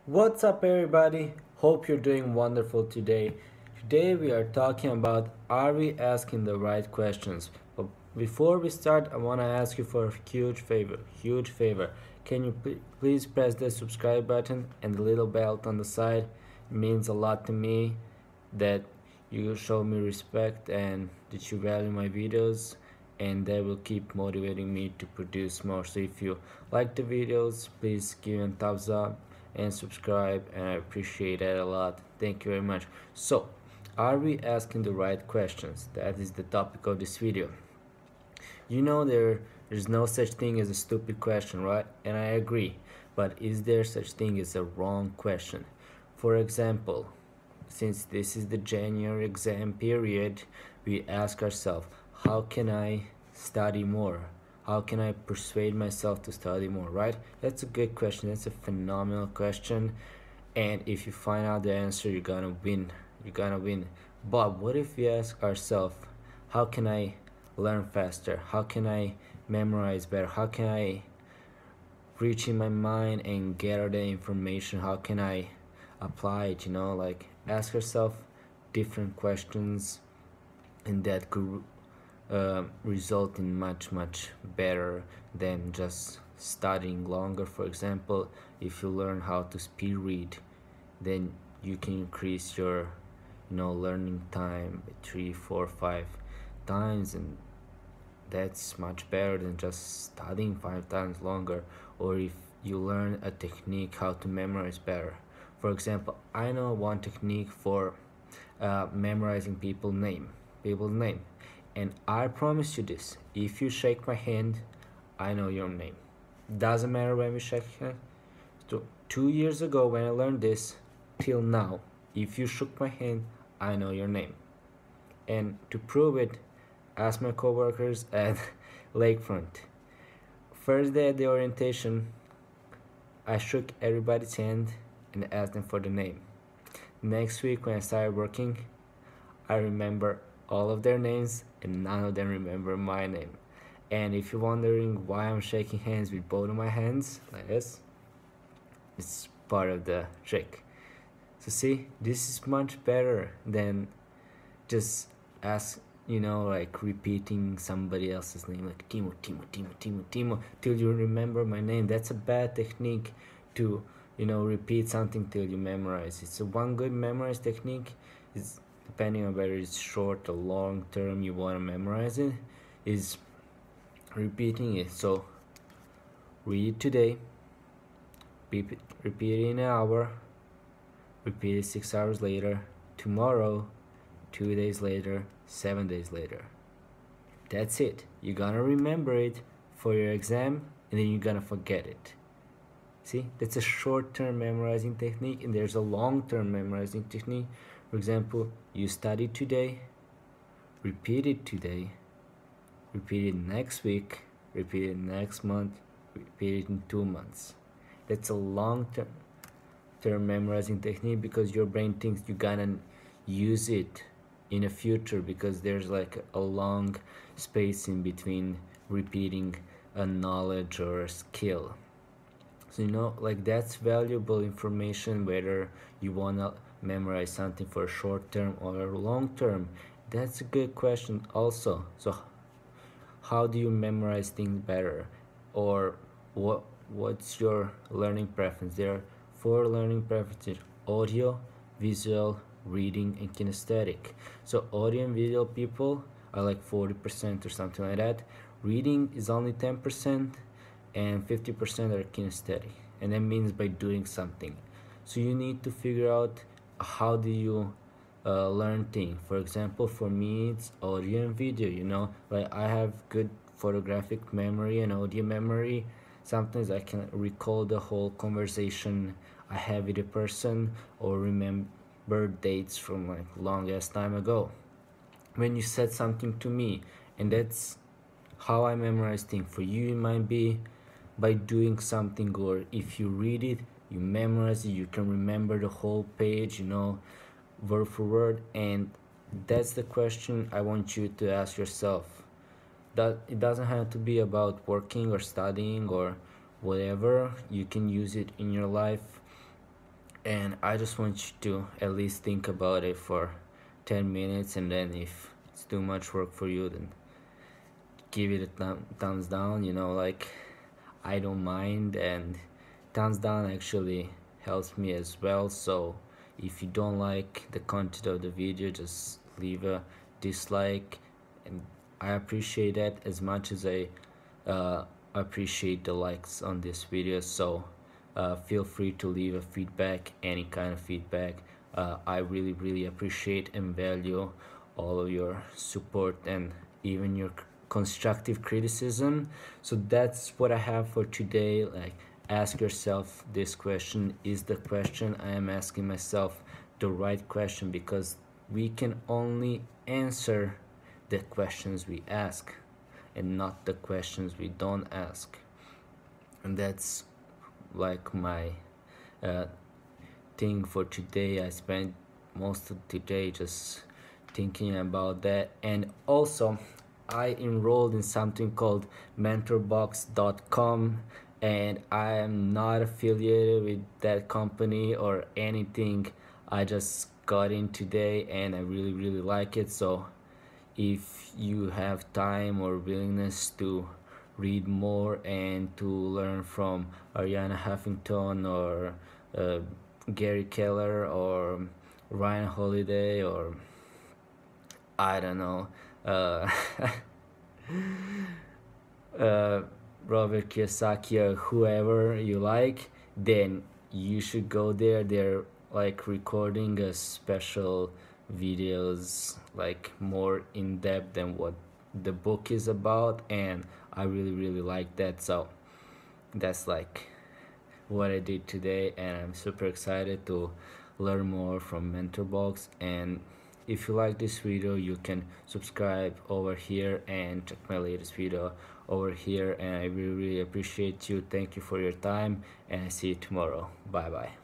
What's up, everybody? Hope you're doing wonderful today. Today, we are talking about are we asking the right questions? But before we start, I want to ask you for a huge favor. Huge favor. Can you please press the subscribe button and the little bell on the side? It means a lot to me that you show me respect and that you value my videos, and that will keep motivating me to produce more. So if you like the videos, please give them thumbs up and subscribe, and I appreciate that a lot. Thank you very much. So are we asking the right questions? That is the topic of this video. There's no such thing as a stupid question, right? And I agree. But is there such thing as a wrong question? For example, since this is the January exam period, we ask ourselves, how can I study more? How can I persuade myself to study more, right? That's a good question. That's a phenomenal question. And if you find out the answer, you're gonna win. You're gonna win. But what if we ask ourselves, how can I learn faster? How can I memorize better? How can I reach in my mind and gather the information? How can I apply it? Like ask yourself different questions, and that could result in much better than just studying longer. For example, if you learn how to speed read, then you can increase your learning time 3 4 5 times, and that's much better than just studying 5 times longer. Or if you learn a technique how to memorize better. For example, I know one technique for memorizing people's name, and I promise you this: if you shake my hand, I know your name. Doesn't matter when we shake hands. So 2 years ago when I learned this, till now, if you shook my hand, I know your name. And to prove it, ask my coworkers at Lakefront. First day at the orientation, I shook everybody's hand and asked them for the name. Next week when I started working, I remember all of their names and none of them remember my name. And if you're wondering why I'm shaking hands with both of my hands like this, it's part of the trick. So see, this is much better than just ask, like repeating somebody else's name, like Timo, Timo, Timo, Timo, Timo, till you remember my name. That's a bad technique to, repeat something till you memorize it. So one good memorize technique is, depending on whether it's short or long term you want to memorize it, is repeating it. So read today, repeat it in an hour, repeat it 6 hours later, tomorrow, 2 days later, 7 days later. That's it. You're gonna remember it for your exam, and then you're gonna forget it. See, that's a short-term memorizing technique, and there's a long-term memorizing technique. For example, you study today, repeat it today, repeat it next week, repeat it next month, repeat it in 2 months. That's a long-term memorizing technique, because your brain thinks you're gonna use it in the future, because there's like a long space in between repeating a knowledge or a skill. So like that's valuable information, whether you want to memorize something for a short term or a long term. That's a good question also. So how do you memorize things better? Or what's your learning preference? There are 4 learning preferences: audio, visual, reading, and kinesthetic. So audio and visual people are like 40% or something like that. Reading is only 10%, and 50% are kinesthetic, and that means by doing something. So you need to figure out how do you learn things. For example, for me it's audio and video. Like I have good photographic memory and audio memory. Sometimes I can recall the whole conversation I have with a person, or remember dates from like longest time ago when you said something to me. And that's how I memorize things. For you it might be by doing something, or if you read it, you memorize it, you can remember the whole page, word for word. And that's the question I want you to ask yourself. That it doesn't have to be about working or studying or whatever. You can use it in your life and I just want you to at least think about it for 10 minutes, and then if it's too much work for you, then give it a thumbs down, like I don't mind, and thumbs down actually helps me as well. So if you don't like the content of the video, just leave a dislike, and I appreciate that as much as I appreciate the likes on this video. So feel free to leave a feedback, any kind of feedback. I really appreciate and value all of your support and even your constructive criticism. So that's what I have for today. Like, ask yourself this question: is the question I am asking myself the right question? Because we can only answer the questions we ask and not the questions we don't ask. And that's like my thing for today. I spent most of today just thinking about that. And also, I enrolled in something called mentorbox.com, and I am not affiliated with that company or anything. I just got in today and I really like it. So if you have time or willingness to read more and to learn from Ariana Huffington or Gary Keller or Ryan Holiday, or I don't know, uh, Robert Kiyosaki, or whoever you like, then you should go there. They're like recording a special videos, like more in depth than what the book is about, and I really like that. So that's like what I did today, and I'm super excited to learn more from Mentorbox. And if you like this video, you can subscribe over here and check my latest video over here, and I really appreciate you. Thank you for your time, and I see you tomorrow. Bye bye.